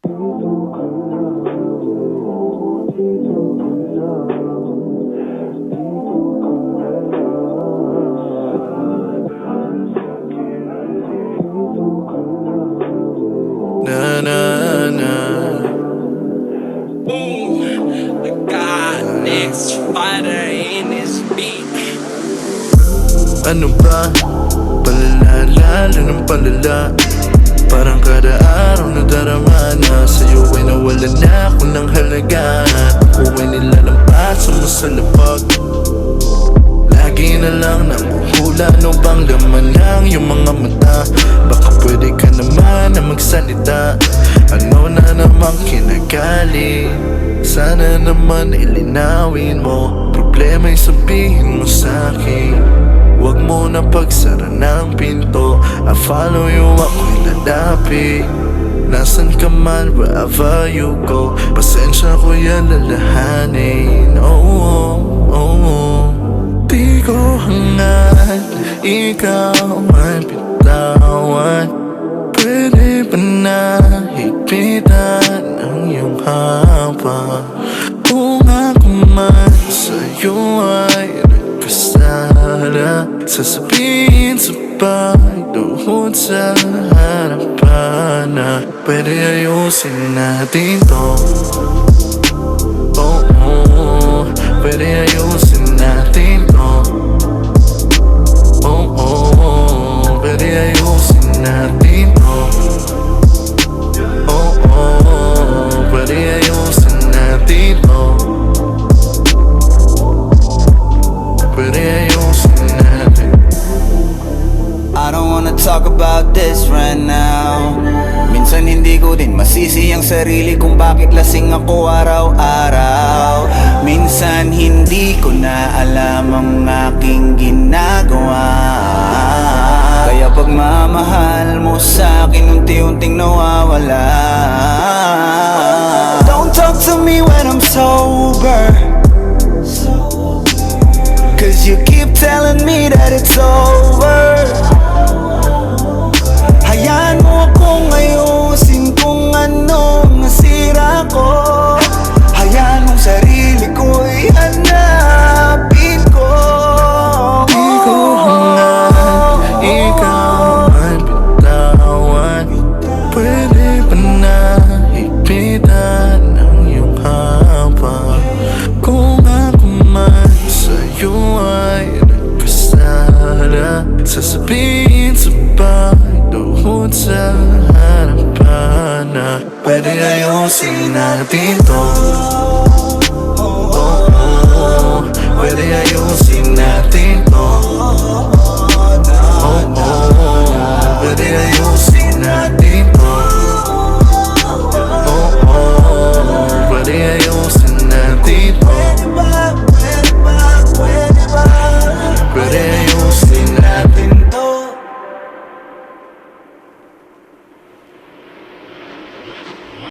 Na na na. The God next fighter in his beat. Ano ba? Palala, lalo ng palala. Parang kada araw na darama na sa'yo ay nawala na ako ng halaga. Ako ay nilalampas mo sa lapag. Lagi na lang nabuhula, ano bang laman ng iyong mga mata? Baka pwede ka naman na magsalita. Ano na namang kinagali? Sana naman ilinawin mo. Problema'y sabihin mo sa'kin. Huwag mo na pagsara ng pinto. I follow you, ako'y lalapi. Nasaan ka man, wherever you go. Pasensya ko yan lalahanin. Oh, oh, oh. Di ko hangad ikaw ay bitawan. Pwede ba na higpitan ang iyong haba? Kung ako man sa'yo ay nagkasala, sasabihin sa pagduhod sa harapan na pwede ayusin natin to. Oh, oh, pwede ayusin natin to. Oh, oh, pwede ayusin natin to. Oh, oh, pwede ayusin natin to. Pwede ayusin natin. I don't wanna talk about this right now. Minsan hindi ko din masisi ang sarili kung bakit lasing ako araw-araw. Minsan hindi ko na alam ang aking ginagawa. Kaya pagmamahal mo sa'kin unti-unting nawawala. Don't talk to me when I'm sober, cause you keep telling me that it's over. Hayaan mo akong ayusin kung anong nasira ko. Hayaan mong sarili ko'y hanapin ko. Di ko hangad ikaw ay bitawan. Pwede ba na higpitan ang iyong haba? Kung ako man sa'yo ay nagkasala, sasabihin sa pagduhod sa harapan na pwede ayusin natin to. Oh, oh, pwede ayusin natin.